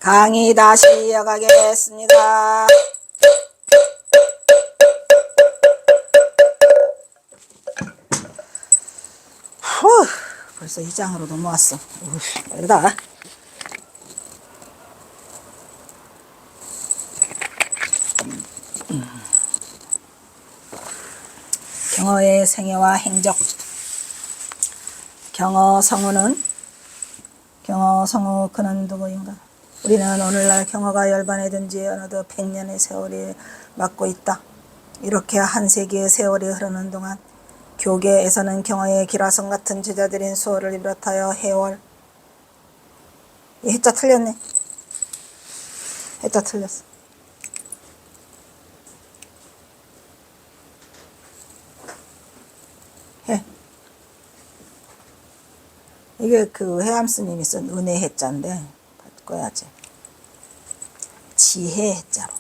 강의 다시 이어가겠습니다. 후, 벌써 2장으로 넘어왔어. 빠르다. 경어의 생애와 행적. 경어 성우는 경어 성우 그는 누구인가? 우리는 오늘날 경어가 열반에 든지 어느덧 100년의 세월이 맞고 있다. 이렇게 한 세기의 세월이 흐르는 동안 교계에서는 경어의 기라성 같은 제자들인 수어를 비롯하여 해월, 이 해자 틀렸네. 해자 틀렸어. 해. 이게 그 해암 스님이 쓴 은혜 해자인데 바꿔야지. 지혜 해자로.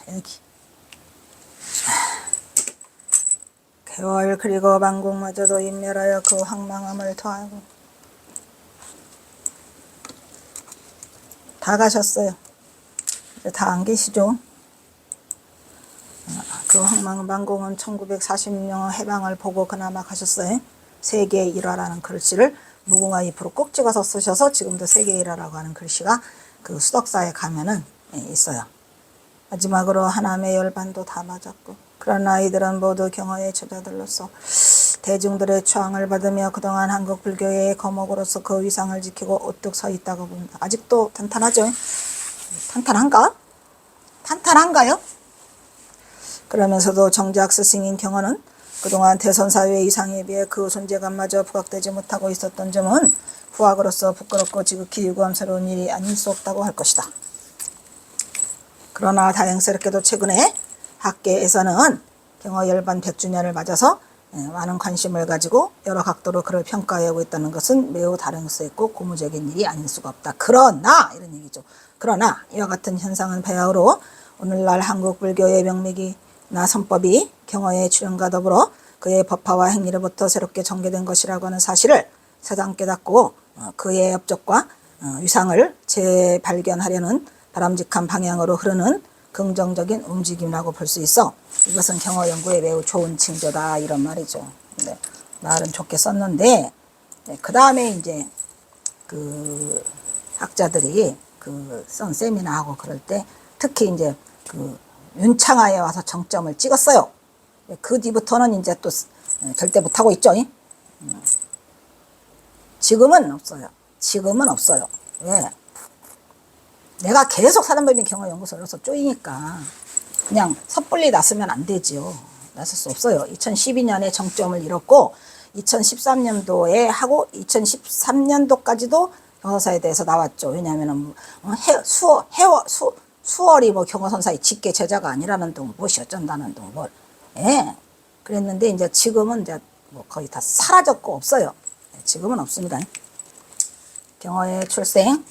여기. 개월 그리고 만국마저도 인멸하여 그 황망함을 더하고. 다 가셨어요. 이제 다 안 계시죠? 그 황망만공은 1946년 해방을 보고 그나마 가셨어요. 세계의 일화라는 글씨를 무궁화 잎으로 꼭 찍어서 쓰셔서 지금도 세계의 일화라고 하는 글씨가 그 수덕사에 가면은 있어요. 마지막으로 하남의 열반도 다 맞았고, 그런 아이들은 모두 경어의 저자들로서 대중들의 추앙을 받으며 그동안 한국 불교의 거목으로서 그 위상을 지키고 우뚝 서 있다고 봅니다. 아직도 탄탄하죠? 탄탄한가? 탄탄한가요? 그러면서도 정작 스승인 경어는 그동안 대선사회의 이상에 비해 그 존재감마저 부각되지 못하고 있었던 점은 후학으로서 부끄럽고 지극히 유감스러운 일이 아닐 수 없다고 할 것이다. 그러나 다행스럽게도 최근에 학계에서는 경어 열반 100주년을 맞아서 많은 관심을 가지고 여러 각도로 그를 평가하고 있다는 것은 매우 다른 수 있고 고무적인 일이 아닐 수가 없다. 그러나 이런 얘기죠. 그러나 이와 같은 현상은 바야흐로 오늘날 한국 불교의 명맥이나 선법이 경어의 출현과 더불어 그의 법화와 행위로부터 새롭게 전개된 것이라고 하는 사실을 세상 깨닫고 그의 업적과 위상을 재발견하려는 바람직한 방향으로 흐르는 긍정적인 움직임이라고 볼 수 있어 이것은 경어 연구에 매우 좋은 징조다 이런 말이죠. 네, 말은 좋게 썼는데 그 다음에 이제 그 학자들이 그 쓴 세미나하고 그럴 때 특히 이제 그 윤창하에 와서 정점을 찍었어요. 그 뒤부터는 이제 또 절대 못하고 있죠. 지금은 없어요. 지금은 없어요. 왜? 내가 계속 사단법인 경어연구소로서 쪼이니까 그냥 섣불리 나서면 안 되지요. 나설 수 없어요. 2012년에 정점을 잃었고 2013년도에 하고 2013년도까지도 경어사에 대해서 나왔죠. 왜냐하면 수월이 뭐 경어선사의 직계 제자가 아니라는 둥 무엇이 어쩐다는 둥 뭘. 예. 그랬는데 이제 지금은 이제 뭐 거의 다 사라졌고 없어요. 지금은 없습니다. 경어의 출생.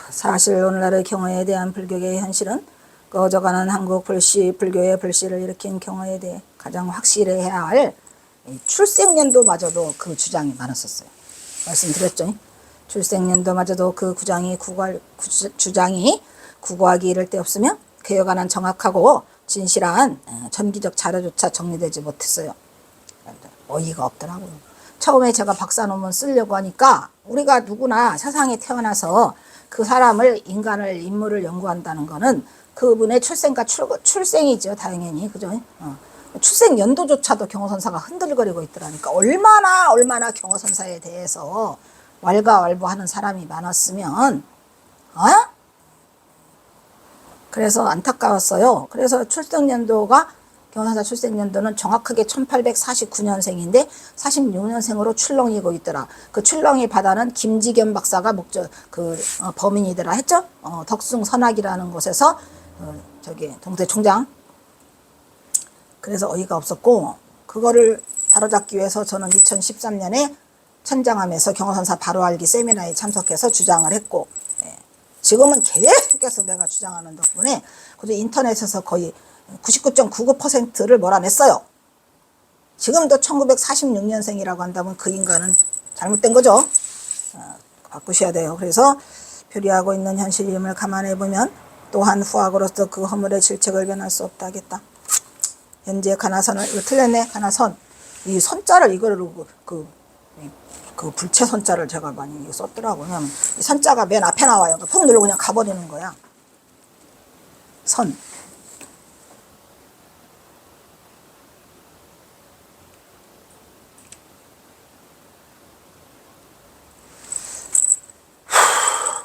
사실 오늘날의 경어에 대한 불교계의 현실은 꺼져가는 한국 불교의 불씨를 일으킨 경어에 대해 가장 확실해야 할 출생연도마저도 그 주장이 많았었어요. 말씀드렸죠. 출생연도마저도 그 주장이 구구하기 이를 데 없으며 그에 관한 정확하고 진실한 전기적 자료조차 정리되지 못했어요. 어이가 없더라고요. 처음에 제가 박사 논문 쓰려고 하니까 우리가 누구나 세상에 태어나서 그 사람을 인물을 연구한다는 거는 그분의 출생과 출생이죠. 당연히. 그죠? 출생 연도조차도 경어선사가 흔들거리고 있더라니까. 얼마나 경어선사에 대해서 왈가왈부하는 사람이 많았으면 그래서 안타까웠어요. 그래서 경어선사 출생연도는 정확하게 1849년생인데 46년생으로 출렁이고 있더라. 그 출렁이 바다는 김지겸 박사가 범인이더라 했죠. 덕숭선악이라는 곳에서 동대 총장. 그래서 어이가 없었고 그거를 바로잡기 위해서 저는 2013년에 천장함에서 경어선사 바로알기 세미나에 참석해서 주장을 했고 지금은 계속해서 내가 주장하는 덕분에 그래도 인터넷에서 거의 99.99%를 몰아냈어요. 지금도 1946년생이라고 한다면 그 인간은 잘못된 거죠. 바꾸셔야 돼요. 그래서 표리하고 있는 현실임을 감안해 보면 또한 후학으로서 그 허물의 질책을 변할 수 없다 하겠다. 현재 가나선을, 이거 틀렸네. 가나선. 이 선자를 이거를 그 불체 선자를 제가 많이 썼더라고요. 왜냐면 이 선자가 맨 앞에 나와요. 그러니까 푹 누르고 그냥 가버리는 거야. 선.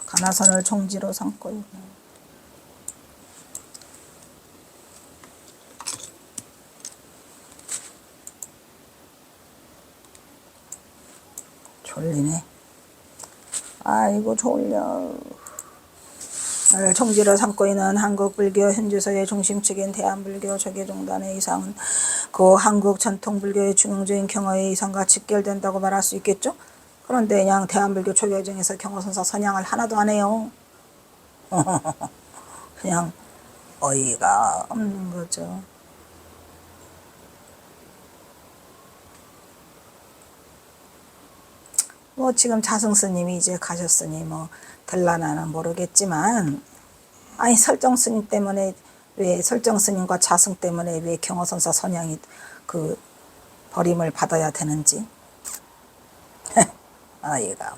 가나선을 총지로 삼고 졸리네. 아이고 졸려. 총지로 삼고 있는 한국불교 현지서의 중심축인 대한불교 조계종단의 이상은 그 한국 전통불교의 중용적인 경어의 이상과 직결된다고 말할 수 있겠죠. 그런데 그냥 대한불교 조계종에서 경어선사 선양을 하나도 안 해요. 그냥 어이가 없는 거죠. 뭐 지금 자승스님이 이제 가셨으니 뭐 될라나는 모르겠지만, 아니 설정스님 때문에 왜 설정스님과 자승 때문에 왜 경어선사 선양이 그 버림을 받아야 되는지. 아이가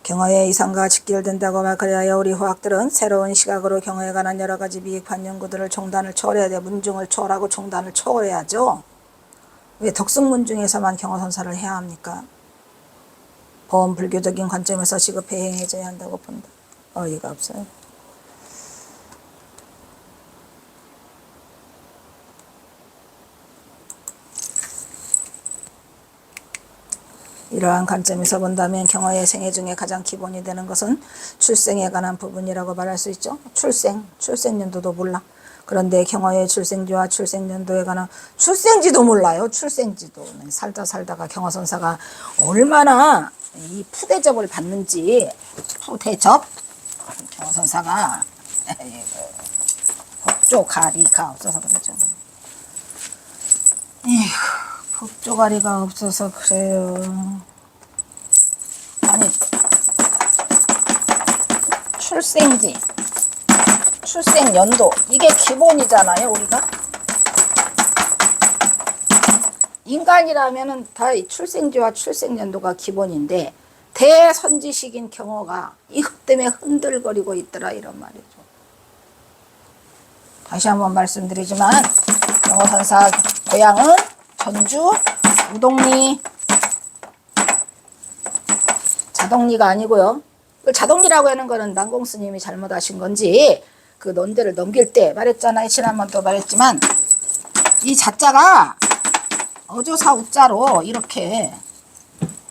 경어의 이상과 직결된다고 말. 그래야 우리 후학들은 새로운 시각으로 경어에 관한 여러 가지 미익판 연구들을 종단을 초월해야 돼. 문중을 초월하고 종단을 초월해야죠. 왜 덕승문중에서만 경어선사를 해야 합니까? 범불교적인 관점에서 시급해 행해져야 한다고 본다. 어이가 없어요. 이러한 관점에서 본다면 경어의 생애 중에 가장 기본이 되는 것은 출생에 관한 부분이라고 말할 수 있죠. 출생연도도 몰라. 그런데 경어의 출생지와 출생연도에 관한 출생지도 몰라요. 출생지도. 살다가 경어선사가 얼마나 이 푸대접을 받는지. 푸대접? 경어선사가 법조가리가 없어서 그러죠. 법조가리가 없어서 그래요. 아니 출생지, 출생연도 이게 기본이잖아요. 우리가 인간이라면은 다 출생지와 출생연도가 기본인데 대선지식인 경어가 이것 때문에 흔들거리고 있더라 이런 말이죠. 다시 한번 말씀드리지만 경어선사 고향은 전주 우동리. 자동리가 아니고요. 자동리라고 하는 거는 난공스님이 잘못하신 건지 그 논대를 넘길 때 말했잖아요. 지난번도 말했지만 이 자자가 어조사 우자로 이렇게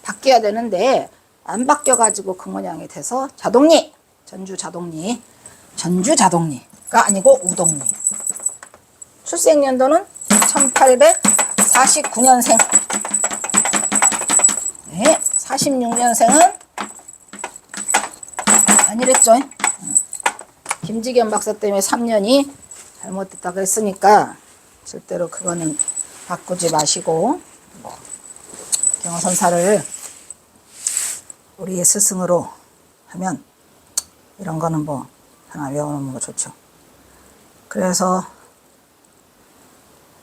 바뀌어야 되는데 안 바뀌어가지고 그 모양이 돼서 자동리, 전주 자동리가 아니고 우동리. 출생연도는 1849년생. 네, 46년생은 아니랬죠. 김지겸 박사 때문에 3년이 잘못됐다고 했으니까 절대로 그거는 바꾸지 마시고 경어선사를 우리의 스승으로 하면 이런 거는 뭐 하나 외워놓는 거 좋죠. 그래서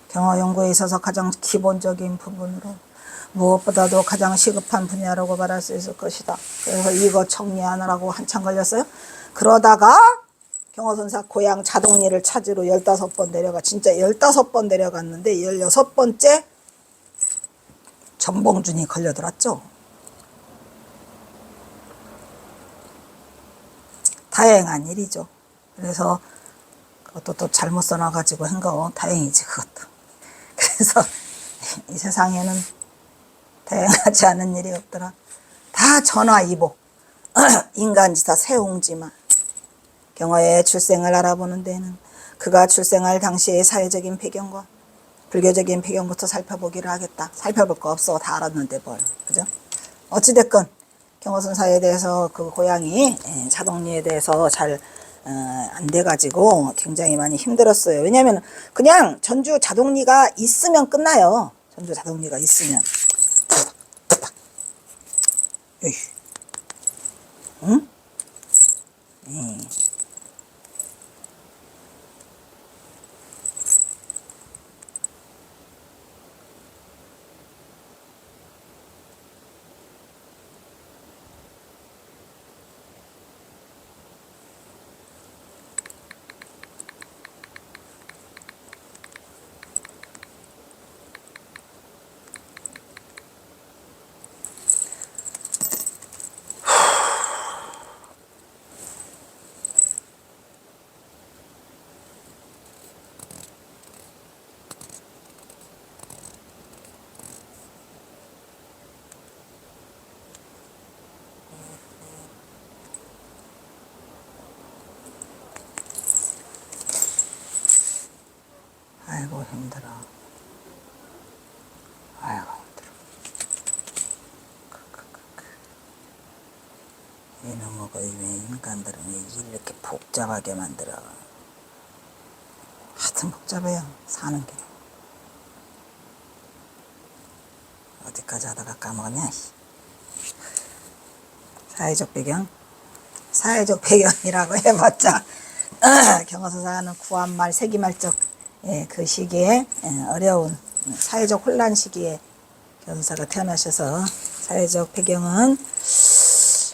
경어 연구에 있어서 가장 기본적인 부분으로 무엇보다도 가장 시급한 분야라고 말할 수 있을 것이다. 그래서 이거 정리하느라고 한참 걸렸어요. 그러다가 경어선사 고향 자동리를 찾으러 15번 내려가, 진짜 15번 내려갔는데 16번째 전봉준이 걸려들었죠. 다행한 일이죠. 그래서 그것도 또 잘못 써놔가지고 한 거 다행이지 그것도. 그래서 이 세상에는 다양하지 않은 일이 없더라. 다 전화이복. 인간지사 세옹지마. 경어의 출생을 알아보는 데는 그가 출생할 당시의 사회적인 배경과 불교적인 배경부터 살펴보기를 하겠다. 살펴볼 거 없어. 다 알았는데 뭘. 그죠? 어찌됐건 경어선사에 대해서 그 고향이 자동리에 대해서 잘 안 돼가지고 굉장히 많이 힘들었어요. 왜냐하면 그냥 전주 자동리가 있으면 끝나요. 전주 자동리가 있으면. 에이. 응? 아이고 힘들어. 아이고 힘들어. 이놈의 왜 인간들은 왜 이렇게 복잡하게 만들어. 하여튼 복잡해요. 사는 게. 어디까지 하다가 까먹었냐. 사회적 배경. 사회적 배경이라고 해봤자 경허선사는 구한말 세기말적 그 시기에 어려운 사회적 혼란 시기에 경허선사가 태어나셔서 사회적 배경은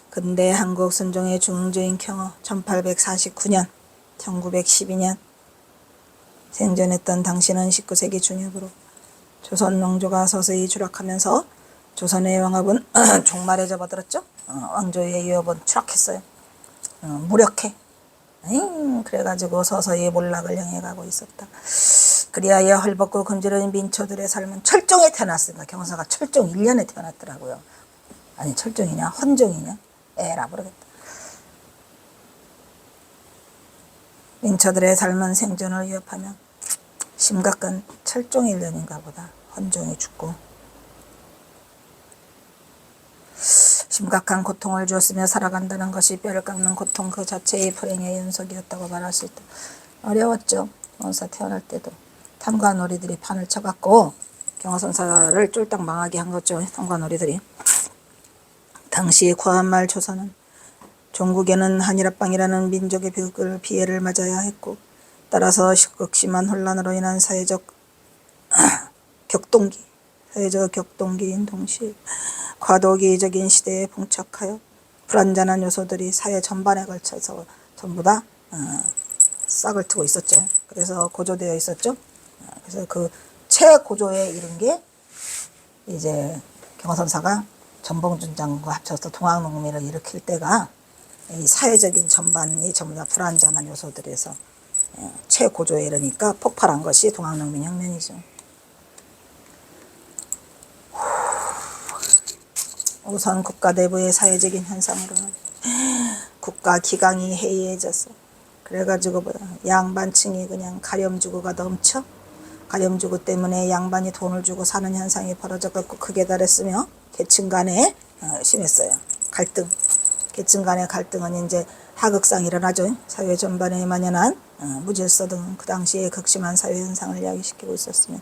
근대 한국 선종의 중흥조인 경허 1849년 1912년 생전했던 당시는 19세기 중엽으로 조선 왕조가 서서히 추락하면서 조선의 왕업은 종말에 접어들었죠. 왕조의 위협은 추락했어요. 무력해. 그래가지고 서서히 몰락을 향해 가고 있었다. 그리하여 헐벗고 근질은 민초들의 삶은 철종에 태어났습니다. 경사가 철종 1년에 태어났더라고요. 아니 철종이냐 헌종이냐 에라 모르겠다. 민초들의 삶은 생존을 위협하며 심각한 철종 1년인가 보다. 헌종이 죽고 심각한 고통을 주었으며 살아간다는 것이 뼈를 깎는 고통 그 자체의 불행의 연속이었다고 말할 수 있다. 어려웠죠. 경허선사 태어날 때도 탐관오리들이 판을 쳐갖고 경허선사를 쫄딱 망하게 한 거죠. 탐관오리들이. 당시 구한말 조선은 종국에는 한일합방이라는 민족의 피해를 맞아야 했고 따라서 극심한 혼란으로 인한 사회적 격동기인 동시에 과도기적인 시대에 봉착하여 불완전한 요소들이 사회 전반에 걸쳐서 전부 다 싹을 트고 있었죠. 그래서 고조되어 있었죠. 그래서 그 최고조에 이른 게 이제 경허선사가 전봉준 장군과 합쳐서 동학농민을 일으킬 때가 이 사회적인 전반이 전부 다 불완전한 요소들에서 최고조에 이르니까 폭발한 것이 동학농민 혁명이죠. 우선 국가 내부의 사회적인 현상으로는 국가 기강이 해이해져서 그래가지고 양반층이 그냥 가렴주구가 넘쳐 가렴주구 때문에 양반이 돈을 주고 사는 현상이 벌어져갖고 크게 달했으며 계층 간에 심했어요. 갈등. 계층 간의 갈등은 이제 하극상이 일어나죠. 사회 전반에 만연한 무질서 등 그 당시에 극심한 사회 현상을 야기시키고 있었으며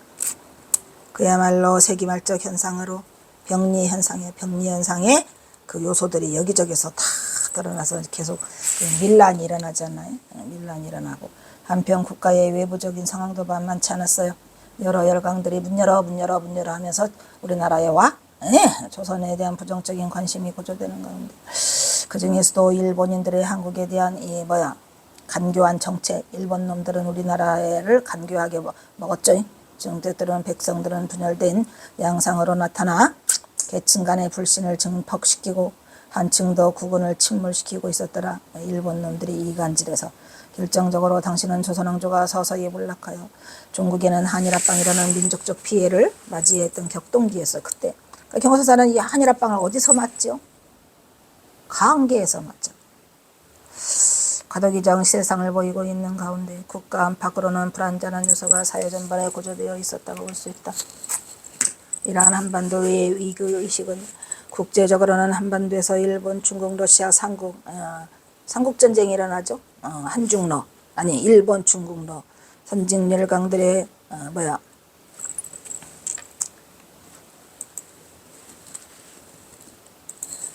그야말로 세기말적 현상으로 병리 현상에 그 요소들이 여기저기서 다 드러나서 계속 밀란이 일어나잖아요. 밀란이 일어나고 한편 국가의 외부적인 상황도 만만치 않았어요. 여러 열강들이 문 열어 하면서 우리나라에 와 조선에 대한 부정적인 관심이 고조되는 가운데 그 중에서도 일본인들의 한국에 대한 간교한 정책, 일본 놈들은 우리나라를 간교하게 먹었죠. 정대들은 백성들은 분열된 양상으로 나타나 계층 간의 불신을 증폭시키고 한층 더 국군을 침몰시키고 있었더라. 일본 놈들이 이간질해서 결정적으로 당시는 조선왕조가 서서히 몰락하여 종국에는 한일합방이라는 민족적 피해를 맞이했던 격동기였어요. 그때 그러니까 경허선사는 이 한일합방을 어디서 맞죠? 강계에서 맞죠. 과도기적 세상을 보이고 있는 가운데 국가 안팎으로는 불안전한 요소가 사회 전반에 고조되어 있었다고 볼 수 있다. 이러한 한반도의 위기의식은 국제적으로는 한반도에서 일본, 중국, 러시아 삼국전쟁이 일어나죠. 한중러 아니 일본 중국러 선진 열강들의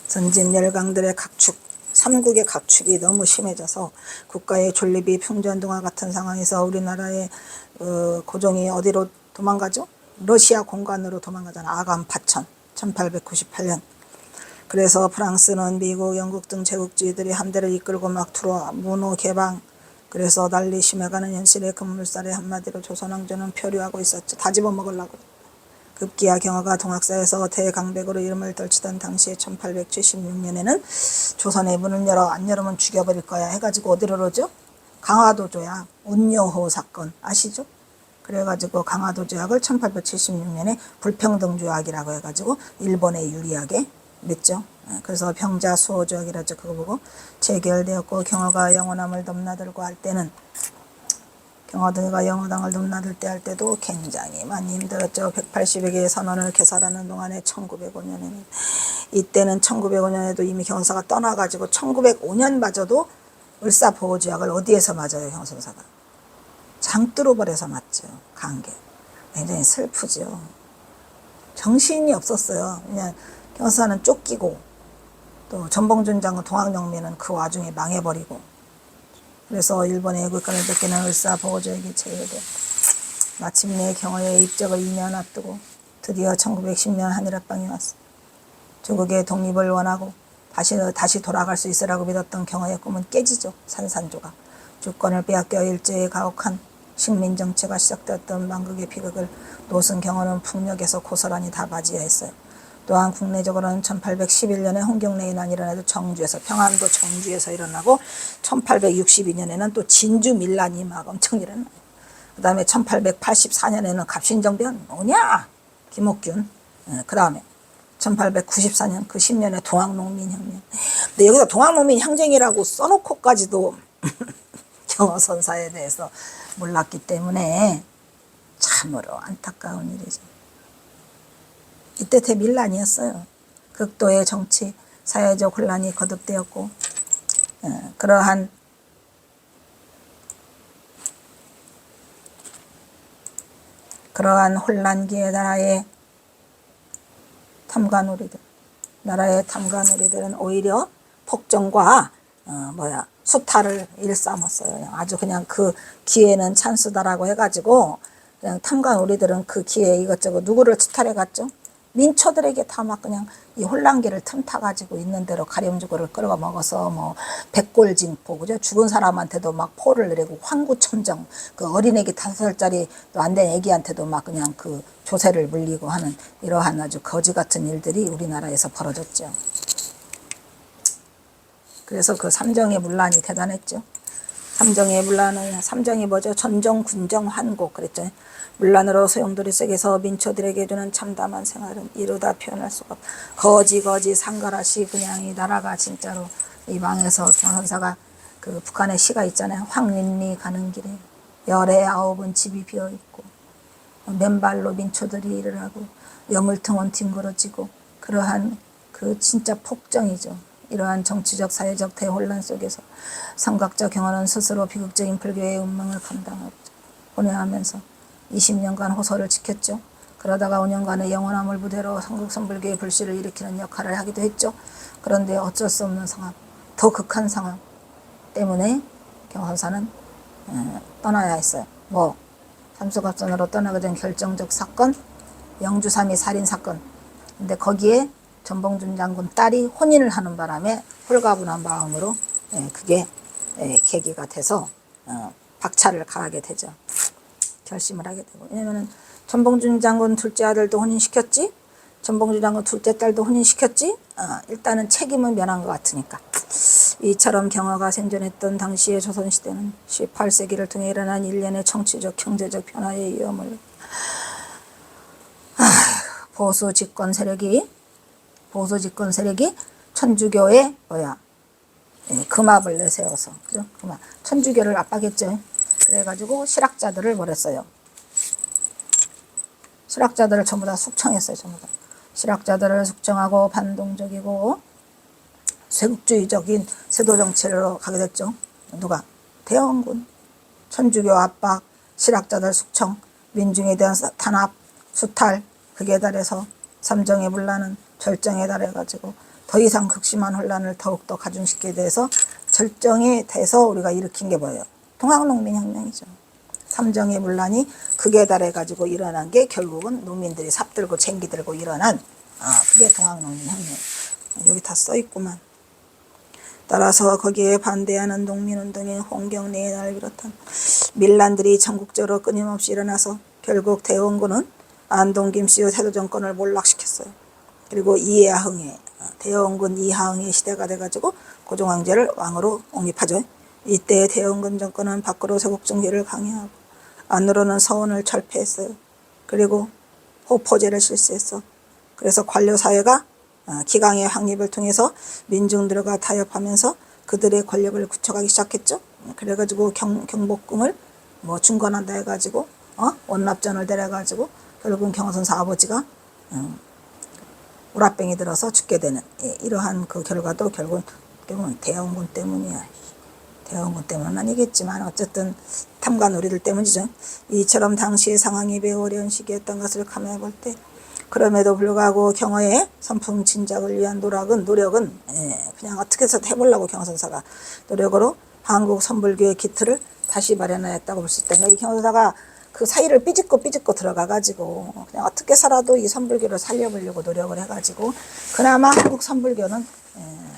선진 열강들의 각축, 삼국의 각축이 너무 심해져서 국가의 존립이 평전등화 같은 상황에서 우리나라의 고종이 어디로 도망가죠? 러시아 공간으로 도망가잖아. 아간 파천 1898년. 그래서 프랑스는 미국, 영국 등 제국주의들이 함대를 이끌고 막 들어와 문호 개방. 그래서 난리 심해가는 현실의 급물살에 한마디로 조선왕조는 표류하고 있었죠. 다 집어먹으려고. 급기야 경화가 동학사에서 대강백으로 이름을 떨치던 당시에 1876년에는 조선의 문을 열어 안 열으면 죽여버릴 거야 해가지고 어디로 오죠? 강화도 조약, 운요호 사건 아시죠? 그래가지고 강화도 조약을 1876년에 불평등 조약이라고 해가지고 일본에 유리하게 맺죠. 그래서 병자 수호 조약이라죠. 그거 보고 체결되었고 경화가 영원함을 넘나들고 할 때는 경화등가 영호당을 넘나들 때 할 때도 굉장히 많이 힘들었죠. 180여 개의 선언을 개설하는 동안에 1905년에는 이때는 1905년에도 이미 경선사가 떠나가지고 1905년마저도 을사보호조약을 어디에서 맞아요? 경선사가 장뚜루벌에서 맞죠. 강계. 굉장히 슬프죠. 정신이 없었어요. 그냥 경선사는 쫓기고 또 전봉준 장군 동학영매는 그 와중에 망해버리고 그래서 일본의 애국가를 느끼는 을사보호조약이 체결되었다. 마침내 경화의 입적을 2년 앞두고 드디어 1910년 한일합방이 왔어. 조국의 독립을 원하고 다시 돌아갈 수 있으라고 믿었던 경화의 꿈은 깨지죠. 산산조각. 주권을 빼앗겨 일제에 가혹한 식민정체가 시작되었던 만국의 비극을 노승 경화는 풍력에서 고스란히 다 맞이했어요. 또한 국내적으로는 1811년에 홍경래인환이 일어나도 정주에서 평안도 정주에서 일어나고 1862년에는 또 진주 밀란이 막 엄청 일어나요. 그 다음에 1884년에는 갑신정변 뭐냐 김옥균. 그 다음에 1894년 그 10년에 동학농민혁명. 근데 여기서 동학농민혁명이라고 써놓고까지도 경허선사에 대해서 몰랐기 때문에 참으로 안타까운 일이죠. 이때 대밀란이었어요. 극도의 정치, 사회적 혼란이 거듭되었고 그러한 혼란기에 나라의 탐관오리들은 오히려 폭정과 수탈을 일삼았어요. 아주 그냥 그 기회는 찬스다라고 해가지고 그냥 탐관오리들은 그 기회에 이것저것 누구를 수탈해 갔죠? 민초들에게 다 막 그냥 이 혼란기를 틈타가지고 있는 대로 가렴주고를 끌어 먹어서 뭐 백골징포 그죠? 죽은 사람한테도 막 포를 내리고 황구천정 그 어린애기 5살짜리 또 안 된 애기한테도 막 그냥 그 조세를 물리고 하는 이러한 아주 거지 같은 일들이 우리나라에서 벌어졌죠. 그래서 그 삼정의 문란이 대단했죠. 삼정이 뭐죠? 전정, 군정, 환곡 그랬죠. 문란으로 소용돌이 속에서 민초들에게 주는 참담한 생활은 이루다 표현할 수가 없고 거지 상가라시 그냥 이 나라가 진짜로 이 망해서 경선사가 그 북한의 시가 있잖아요. 황린리 가는 길에 열의 9은 집이 비어있고 맨발로 민초들이 일을 하고 여물통은 뒹굴어지고 그러한 그 진짜 폭정이죠. 이러한 정치적 사회적 대혼란 속에서 삼각자 경화는 스스로 비극적인 불교의 운명을 감당하고 혼회하면서 20년간 호소를 지켰죠. 그러다가 5년간의 영원함을 무대로 삼국선불교의 불씨를 일으키는 역할을 하기도 했죠. 그런데 어쩔 수 없는 상황, 더 극한 상황 때문에 경선사는 떠나야 했어요. 삼수갑선으로 떠나게 된 결정적 사건, 영주 3.2 살인사건. 근데 거기에 전봉준 장군 딸이 혼인을 하는 바람에 홀가분한 마음으로 그게 계기가 돼서 박차를 가하게 되죠. 결심을 하게 되고. 왜냐면은 전봉준 장군 둘째 아들도 혼인시켰지, 전봉준 장군 둘째 딸도 혼인시켰지, 일단은 책임은 면한 것 같으니까. 이처럼 경화가 생존했던 당시의 조선시대는 18세기를 통해 일어난 일련의 정치적 경제적 변화의 위험을 보수 집권 세력이 천주교의 금압을 내세워서 그죠? 금압. 천주교를 압박했죠. 그래가지고 실학자들을 뭐랬어요? 실학자들을 전부 다 숙청했어요. 전부 다. 실학자들을 숙청하고 반동적이고 세국주의적인 세도 정치로 가게 됐죠. 누가? 대원군, 천주교 압박, 실학자들 숙청, 민중에 대한 탄압, 수탈, 극에 달해서 삼정의 분란은 절정에 달해가지고 더 이상 극심한 혼란을 더욱더 가중시키게 돼서 절정이 돼서 우리가 일으킨 게 뭐예요? 동학농민혁명이죠. 삼정의 분란이 극에 달해가지고 일어난 게 결국은 농민들이 삽들고 쟁기들고 일어난 그게 동학농민혁명. 여기 다 써있구만. 따라서 거기에 반대하는 농민운동인 홍경래날 비롯한 밀란들이 전국적으로 끊임없이 일어나서 결국 대원군은 안동 김씨의 태도정권을 몰락시켰어요. 그리고 이하흥의 대원군 이하흥의 시대가 돼가지고 고종황제를 왕으로 옹립하죠. 이때 대원군 정권은 밖으로 세국정제를 강요하고 안으로는 서원을 철폐했어요. 그리고 호포제를 실시했어. 그래서 관료사회가 기강의 확립을 통해서 민중들과 타협하면서 그들의 권력을 굳혀가기 시작했죠. 그래가지고 경복궁을 중건한다 해가지고 원납전을 내려가지고 결국은 경화선사 아버지가 우라병이 들어서 죽게 되는 이러한 그 결과도 결국은 대원군 때문이야. 대원군 때문은 아니겠지만 어쨌든 탐관오리들 때문이죠. 이처럼 당시의 상황이 매우 어려운 시기였던 것을 감안해 볼 때 그럼에도 불구하고 경화의 선풍 진작을 위한 노력은 그냥 어떻게 해서 해보려고 경화선사가 노력으로 한국 선불교의 기틀을 다시 마련하였다고 볼 수 있다. 이 경화선사가 그 사이를 삐짓고 들어가가지고 그냥 어떻게 살아도 이 선불교를 살려보려고 노력을 해가지고 그나마 한국 선불교는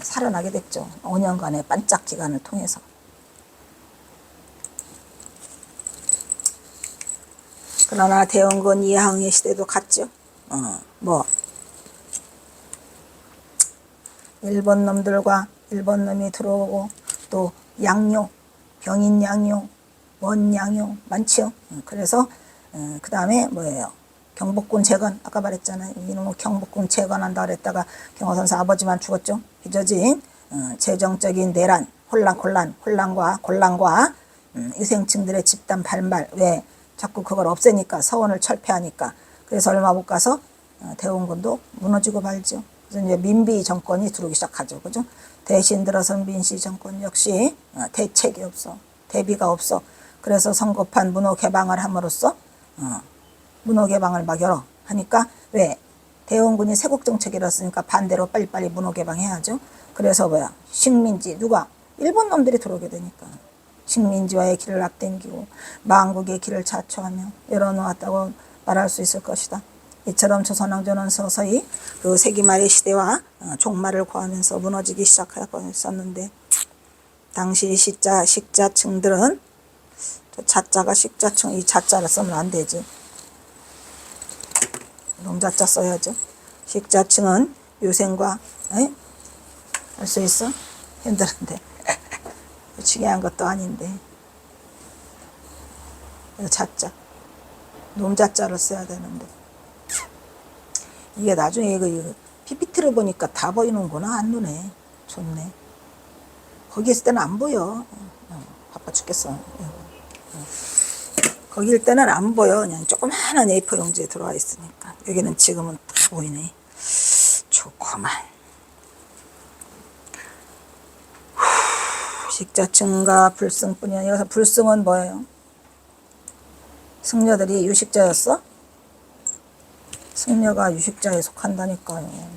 살아나게 됐죠. 5년간의 반짝 기간을 통해서. 그러나 대원군 이하흥의 시대도 갔죠. 일본 놈이 들어오고 또 양용, 병인 양용, 원 양용 많죠. 그래서 그 다음에 경복궁 재건, 아까 말했잖아요. 이놈의 경복궁 재건한다 그랬다가 경화선사 아버지만 죽었죠. 빚어진 재정적인 내란, 혼란과 위생층들의 집단 반발, 왜 자꾸 그걸 없애니까, 서원을 철폐하니까. 그래서 얼마 못 가서 대원군도 무너지고 말죠. 그래서 이제 민비 정권이 들어오기 시작하죠. 그죠? 대신 들어선 민씨 정권 역시 대책이 없어. 대비가 없어. 그래서 성급한 문호 개방을 함으로써 문호 개방을 막 열어 하니까 왜 대원군이 세국 정책이었으니까 반대로 빨리빨리 문호 개방해야죠. 그래서 식민지 누가 일본 놈들이 들어오게 되니까 식민지와의 길을 앞당기고 망국의 길을 자초하며 열어놓았다고 말할 수 있을 것이다. 이처럼 조선왕조는 서서히 그 세기말의 시대와 종말을 고하면서 무너지기 시작하고 있었는데 당시 식자층들은 자자가 식자층, 이 자자를 쓰면 안 되지. 농자자 써야죠. 식자층은 유생과 할 수 있어? 힘드는데 중요한 것도 아닌데 자자 놈자자를 써야 되는데 이게 나중에 이거 PPT를 보니까 다 보이는구나. 안 눈에 좋네. 거기 있을 때는 안 보여. 바빠 죽겠어. 거기일 때는 안 보여. 그냥 조그마한 A4 용지에 들어와 있으니까. 여기는 지금은 다 보이네. 좋구만. 식자층과 불승뿐이야. 여기서 불승은 뭐예요? 승려들이 유식자였어? 승려가 유식자에 속한다니까요.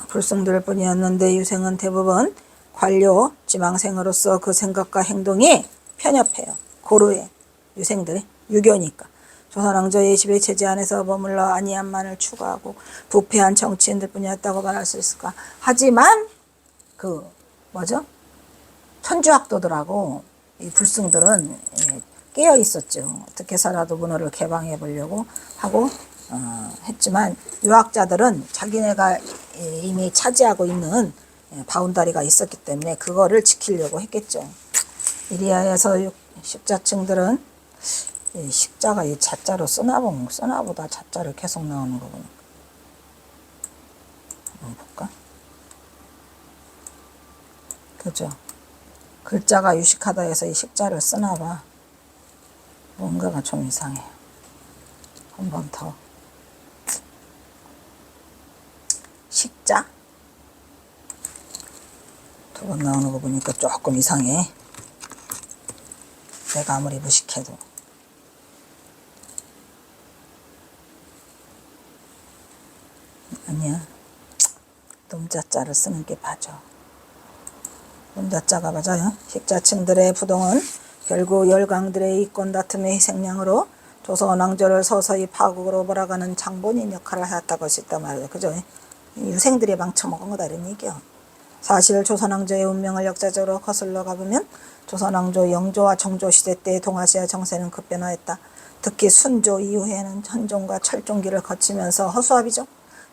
불승들 뿐이었는데 유생은 대부분 관료, 지망생으로서 그 생각과 행동이 편협해요. 고루해. 유생들이 유교니까. 조선왕조의 지배 체제 안에서 머물러 안이함만을 추구하고 부패한 정치인들 뿐이었다고 말할 수 있을까. 하지만 천주학도들하고 이 불승들은 깨어 있었죠. 어떻게 살아도 문호를 개방해 보려고 하고 했지만 유학자들은 자기네가 이미 차지하고 있는 바운다리가 있었기 때문에 그거를 지키려고 했겠죠. 이리하여서 식자층들은 식자가 이 자자로 쓰나보다 자자를 계속 나오는 거 보니까 한번 볼까? 그죠? 글자가 유식하다 해서 이 식자를 쓰나봐. 뭔가가 좀 이상해요. 한 번 더. 식자? 두 번 나오는 거 보니까 조금 이상해. 내가 아무리 무식해도. 아니야. 놈자자를 쓰는 게 맞아. 놈자자가 맞아요. 식자층들의 부동은 결국 열강들의 이권 다툼의 희생양으로 조선 왕조를 서서히 파국으로 몰아가는 장본인 역할을 하였다고 할 수 있단 말이에요. 그죠? 유생들이 망쳐먹은 거다 이런 얘기요. 사실 조선 왕조의 운명을 역사적으로 거슬러 가보면 조선 왕조 영조와 정조 시대 때 동아시아 정세는 급변하였다. 특히 순조 이후에는 현종과 철종기를 거치면서 허수아비죠.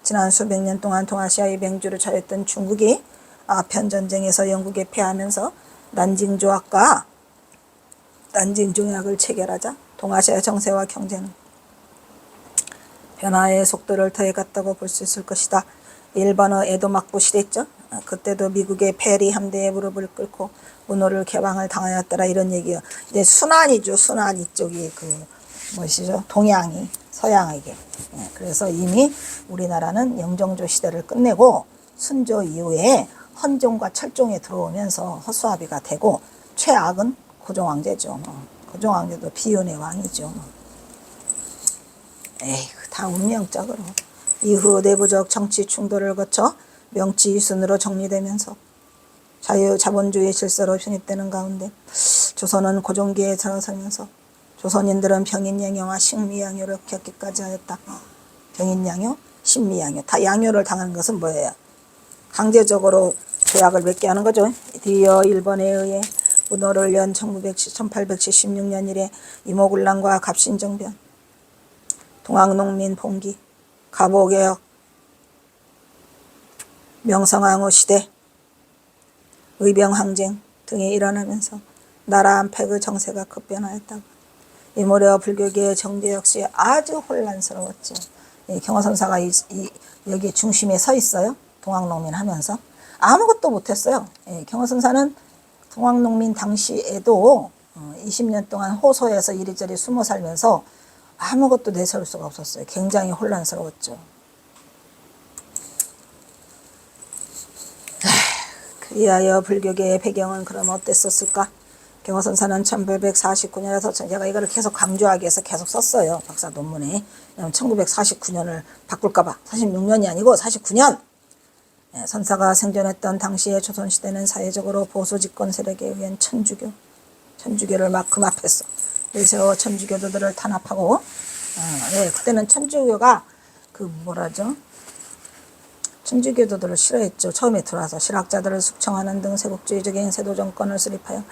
지난 수백 년 동안 동아시아의 맹주를 차렸던 중국이 아편 전쟁에서 영국에 패하면서 난징 조약과 난징 조약을 체결하자 동아시아 정세와 경제는 변화의 속도를 더해갔다고 볼 수 있을 것이다. 일본의 에도 막부 시대죠. 그때도 미국의 페리 함대에 무릎을 꿇고 문호를 개방을 당하였더라 이런 얘기요. 이제 순환이죠. 순환 이쪽이 그 뭐시죠? 동양이 서양에게. 그래서 이미 우리나라는 영정조 시대를 끝내고 순조 이후에 헌종과 철종에 들어오면서 허수아비가 되고 최악은 고종황제죠. 고종황제도 비운의 왕이죠. 에이, 다 운명적으로. 이후 내부적 정치 충돌을 거쳐 명치 이순으로 정리되면서 자본주의 질서로 편입되는 가운데 조선은 고종기에 들어서면서 조선인들은 병인양요와 식미양요를 겪기까지 하였다. 병인양요, 식미양요. 다 양요를 당하는 것은 뭐예요? 강제적으로 조약을 맺게 하는 거죠. 뒤이어 일본에 의해 문호를 연 1876년 이래 이모군란과 갑신정변, 동학농민 봉기, 갑오개혁, 명성황후 시대, 의병항쟁 등이 일어나면서 나라 안팎의 정세가 급변하였다고. 이 무렵 불교계의 정제 역시 아주 혼란스러웠죠. 경허선사가 여기 중심에 서 있어요. 동학농민 하면서 아무것도 못했어요. 경허선사는 동학농민 당시에도 20년 동안 호소에서 이리저리 숨어 살면서 아무것도 내세울 수가 없었어요. 굉장히 혼란스러웠죠. 그리하여 불교계의 배경은 그럼 어땠었을까? 경허선사는 1849년에서 제가 이거를 계속 강조하기 위해서 계속 썼어요. 박사 논문에. 1949년을 바꿀까봐. 46년이 아니고 49년! 선사가 생존했던 당시의 조선시대는 사회적으로 보수 집권 세력에 의한 천주교를 막 금합했어. 일세워 천주교도들을 탄압하고, 그때는 천주교가 천주교도들을 싫어했죠. 처음에 들어와서 실학자들을 숙청하는 등 세국주의적인 세도 정권을 수립하여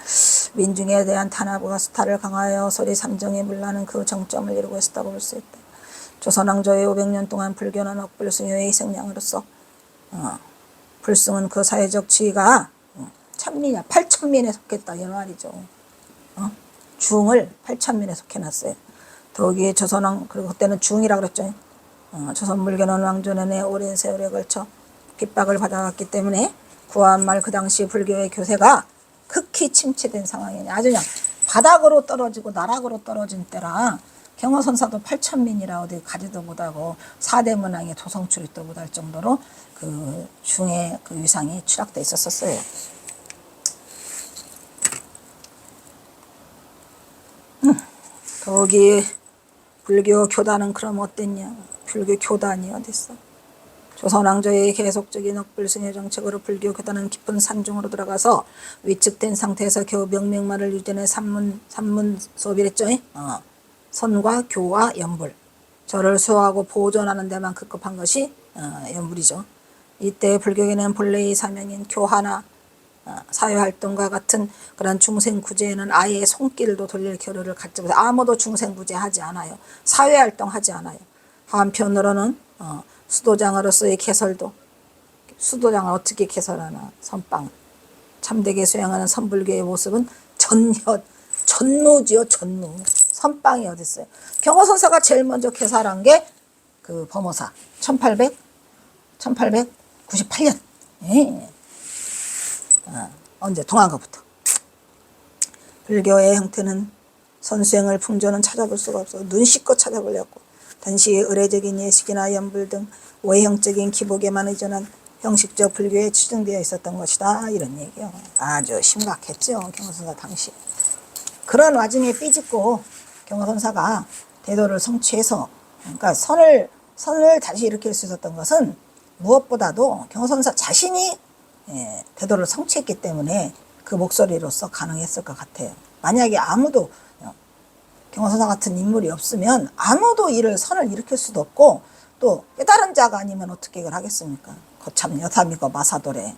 민중에 대한 탄압과 수탈을 강화하여 소리 삼정에 물나는 그 정점을 이루고 있었다고 볼 수 있다. 조선왕조의 500년 동안 불교는 억불승효의 희생양으로서 불승은 그 사회적 지위가 천민이야. 8천민에 속했다 이 말이죠. 중을 8천민에 속해놨어요. 더욱이 조선왕 그리고 그때는 중이라고 그랬죠. 조선 물교는 왕조년의 오랜 세월에 걸쳐 핍박을 받아왔기 때문에 구한말 그 당시 불교의 교세가 극히 침체된 상황이냐. 아주 그냥 바닥으로 떨어지고 나락으로 떨어진 때라 경허선사도 8천민이라 어디 가지도 못하고 사대문왕의 도성출입도 못할 정도로 그 중의 그 위상이 추락돼 있었어요. 거기 불교 교단은 그럼 어땠냐? 불교 교단이 어딨어? 조선왕조의 계속적인 억불승의 정책으로 불교 교단은 깊은 산중으로 들어가서 위축된 상태에서 겨우 명명만을 유지해 산문 수업이랬죠. 선과 교와 연불. 저를 수호하고 보존하는 데만 급급한 것이 연불이죠. 이때 불교계는 본래의 사명인 교화나 사회활동과 같은 그런 중생구제에는 아예 손길도 돌릴 겨를을 갖지 못해 아무도 중생구제하지 않아요. 사회활동하지 않아요. 한편으로는 수도장으로서의 개설도 수도장을 어떻게 개설하나 선빵 참되게 수행하는 선불교의 모습은 전무지요. 전무. 선빵이 어디 있어요? 경허선사가 제일 먼저 개설한 게 그 범어사 1898년 언제 동안가부터. 불교의 형태는 선수행을 풍조는 찾아볼 수가 없어. 눈 씻고 찾아보려고. 단시 의례적인 예식이나 연불 등 외형적인 기복에만 의존한 형식적 불교에 추정되어 있었던 것이다. 이런 얘기요. 아주 심각했죠. 경허선사 당시. 그런 와중에 삐짓고 경허선사가 대도를 성취해서 그러니까 선을 다시 일으킬 수 있었던 것은 무엇보다도 경허선사 자신이 대도를 성취했기 때문에 그 목소리로서 가능했을 것 같아요. 만약에 아무도 경허선사 같은 인물이 없으면 아무도 선을 일으킬 수도 없고 또 깨달은 자가 아니면 어떻게 이걸 하겠습니까? 거참 여삼이고 마사도래.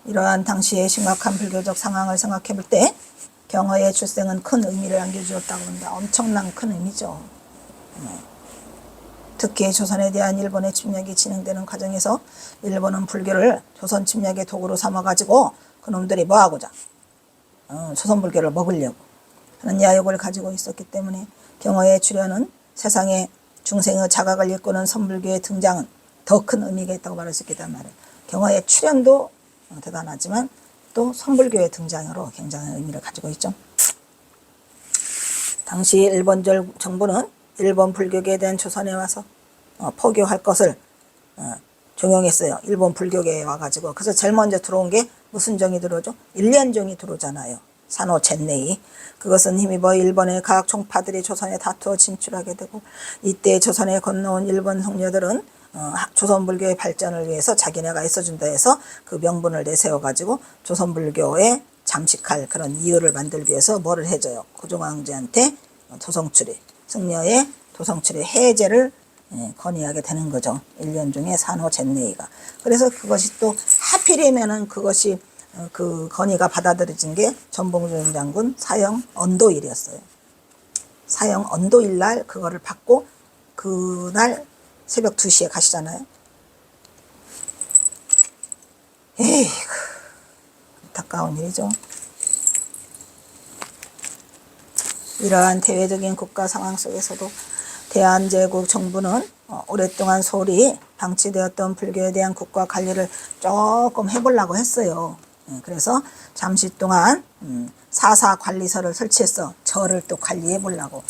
이러한 당시의 심각한 불교적 상황을 생각해 볼 때 경허의 출생은 큰 의미를 안겨주었다고 합니다. 엄청난 큰 의미죠. 특히 조선에 대한 일본의 침략이 진행되는 과정에서 일본은 불교를 조선 침략의 도구로 삼아가지고 그놈들이 뭐하고자 조선 불교를 먹으려고 하는 야욕을 가지고 있었기 때문에 경허의 출현은 세상에 중생의 자각을 일구는 선불교의 등장은 더 큰 의미가 있다고 말할 수 있겠단 말이에요. 경허의 출현도 대단하지만 또 선불교의 등장으로 굉장한 의미를 가지고 있죠. 당시 일본 정부는 일본 불교계에 대한 조선에 와서 포교할 것을 종용했어요. 일본 불교계에 와가지고. 그래서 제일 먼저 들어온 게 무슨 종이 들어오죠? 일련종이 들어오잖아요. 산호 젠네이. 그것은 힘입어 일본의 각 종파들이 조선에 다투어 진출하게 되고 이때 조선에 건너온 일본 성녀들은 조선불교의 발전을 위해서 자기네가 애써준다 해서 그 명분을 내세워가지고 조선불교에 잠식할 그런 이유를 만들기 위해서 뭐를 해줘요? 고종황제한테 도성출이, 승려의 도성출이 해제를 건의하게 되는 거죠. 일련종의 산호 젠네이가. 그래서 그것이 또 하필이면은 그것이 그 건의가 받아들여진 게 전봉준 장군 사형 언도일이었어요. 사형 언도일 날 그거를 받고 그날 새벽 2시에 가시잖아요. 에이, 안타까운 일이죠. 이러한 대외적인 국가 상황 속에서도 대한제국 정부는 오랫동안 소홀히 방치되었던 불교에 대한 국가 관리를 조금 해보려고 했어요. 그래서 잠시 동안 사사관리서를 설치해서 절을 또 관리해보려고.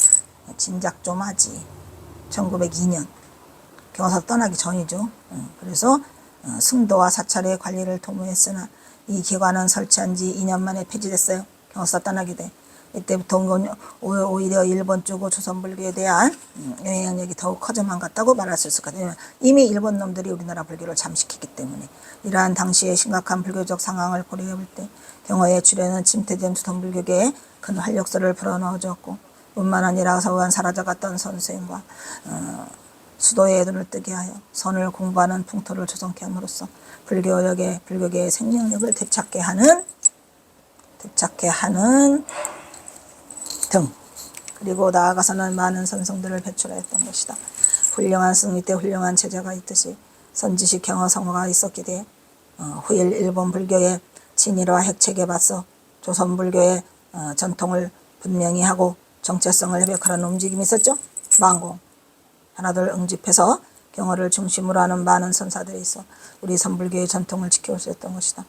진작 좀 하지. 1902년 경허사 떠나기 전이죠. 그래서 승도와 사찰의 관리를 도모했으나 이 기관은 설치한 지 2년 만에 폐지됐어요. 경허사 떠나게 돼. 이때부터 오히려 일본 쪽 조선불교에 대한 영향력이 더욱 커져만 갔다고 말할 수 있을 것 같아요. 이미 일본 놈들이 우리나라 불교를 잠식했기 때문에. 이러한 당시의 심각한 불교적 상황을 고려해 볼 때 경허의 출현은 침체된 조선불교계에 큰 활력소를 불어넣어주었고 뿐만 아니라 서간 사라져갔던 선생과 수도의 눈을 뜨게 하여 선을 공부하는 풍토를 조성케 함으로써 불교계의 생명력을 되찾게 하는 등 그리고 나아가서는 많은 선성들을 배출하였던 것이다. 훌륭한 스승 밑에 훌륭한 제자가 있듯이 선지식 경허 성화가 있었기에 대해 후일 일본 불교의 진일화 핵책에 맞서 조선 불교의 전통을 분명히 하고 정체성을 회복하는 움직임이 있었죠. 만공 하나둘 응집해서 경허를 중심으로 하는 많은 선사들이 있어 우리 선불교의 전통을 지켜올 수 있었던 것이다.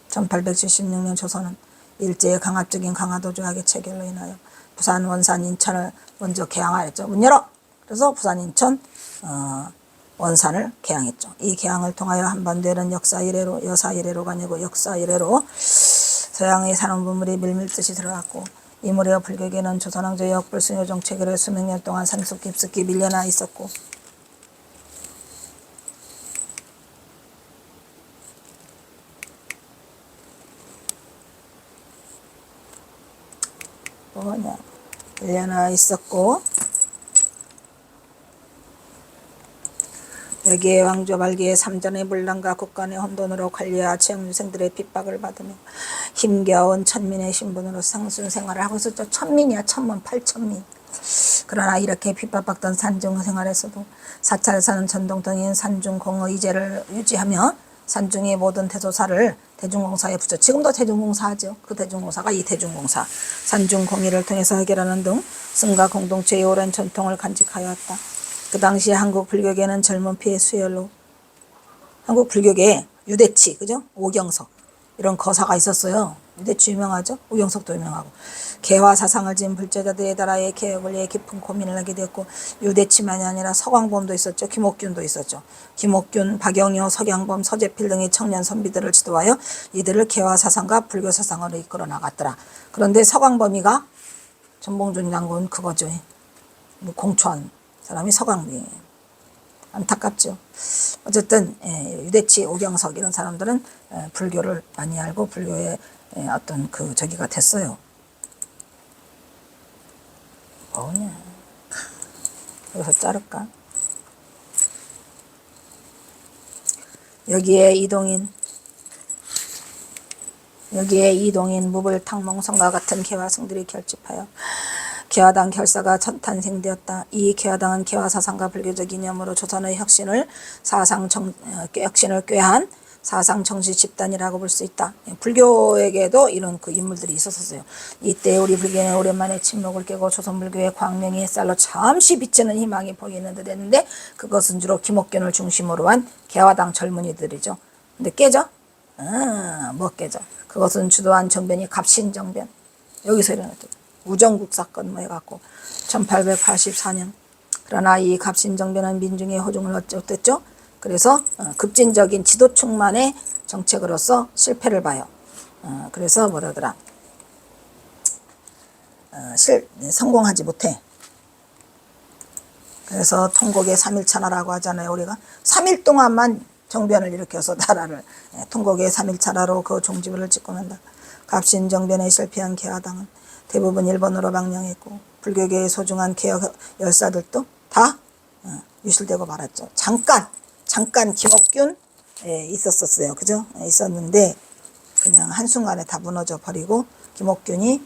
1876년 조선은 일제의 강압적인 강화도 조약의 체결로 인하여 부산, 원산, 인천을 먼저 개항하였죠. 문 열어! 그래서 부산, 인천, 원산을 개항했죠. 이 개항을 통하여 한반도에는 여사 이래로가 아니고 역사 이래로 서양의 산업물이 밀밀듯이 들어갔고 이 무렵 불교계는 조선왕조의 역불순요 정책으로 수백 년 동안 산속 깊숙이 밀려나 있었고 밀려나 있었고 여기에 왕조 말기에 삼전의 분란과 국간의 혼돈으로 관리와 채용유생들의 핍박을 받으며 힘겨운 천민의 신분으로 상순 생활을 하고 있었죠. 천민이야, 천만 8천민. 그러나 이렇게 핍박받던 산중 생활에서도 사찰 사는 전통적인 산중공의제를 유지하며 산중의 모든 대소사를 대중공사에 붙여 지금도 대중공사하죠. 그 대중공사가 이 대중공사 산중공의를 통해서 해결하는 등 승가 공동체의 오랜 전통을 간직하였다. 그 당시 한국 불교계는 젊은 피의 수혈로 한국 불교계에 유대치, 그죠? 오경석 이런 거사가 있었어요. 유대치 유명하죠. 우경석도 유명하고. 개화 사상을 지은 불제자들의 나라의 개혁을 위해 깊은 고민을 하게 되었고, 유대치만이 아니라 서광범도 있었죠. 김옥균도 있었죠. 김옥균, 박영효, 석양범, 서재필 등의 청년 선비들을 지도하여 이들을 개화 사상과 불교 사상으로 이끌어 나갔더라. 그런데 서광범이가 전봉준 장군 그거죠. 뭐 공초한 사람이 서광범이에요. 안타깝죠. 어쨌든 유대치, 오경석 이런 사람들은 불교를 많이 알고 불교의 어떤 그 저기가 됐어요. 뭐냐. 여기서 자를까? 여기에 이동인, 무불, 탕몽성과 같은 개화승들이 결집하여 개화당 결사가 탄생되었다. 이 개화당은 개화사상과 불교적 이념으로 조선의 혁신을 꾀한 사상정시 집단이라고 볼 수 있다. 불교에게도 이런 그 인물들이 있었어요. 이때 우리 불교는 오랜만에 침묵을 깨고 조선 불교의 광명이 햇살로 잠시 비치는 희망이 보이는 듯 했는데, 그것은 주로 김옥균을 중심으로 한 개화당 젊은이들이죠. 근데 깨져? 못 깨져. 그것은 주도한 정변이 갑신정변. 여기서 일어났죠. 우정국 사건 뭐 해갖고 1884년. 그러나 이 갑신정변은 민중의 호중을 얻었죠. 그래서 급진적인 지도충만의 정책으로서 실패를 봐요. 그래서 뭐라더라, 성공하지 못해. 그래서 통곡의 3일차나라고 하잖아요. 우리가 3일 동안만 정변을 일으켜서 나라를, 통곡의 3일차나로 그 종지부를 찍고 난다. 갑신정변에 실패한 개화당은 대부분 일본으로 망명했고, 불교계의 소중한 개혁 열사들도 다 유실되고 말았죠. 잠깐 김옥균 있었어요. 그죠? 있었는데 그냥 한순간에 다 무너져 버리고, 김옥균이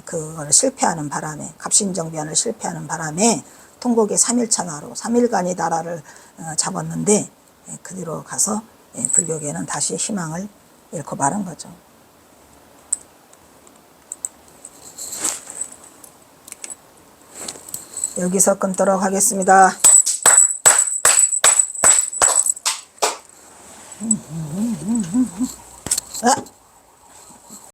그걸 실패하는 바람에, 갑신정변을 실패하는 바람에 통곡의 3일차나로 3일간이 나라를 잡았는데, 그 뒤로 가서 불교계는 다시 희망을 잃고 말은 거죠. 여기서 끊도록 하겠습니다. 아!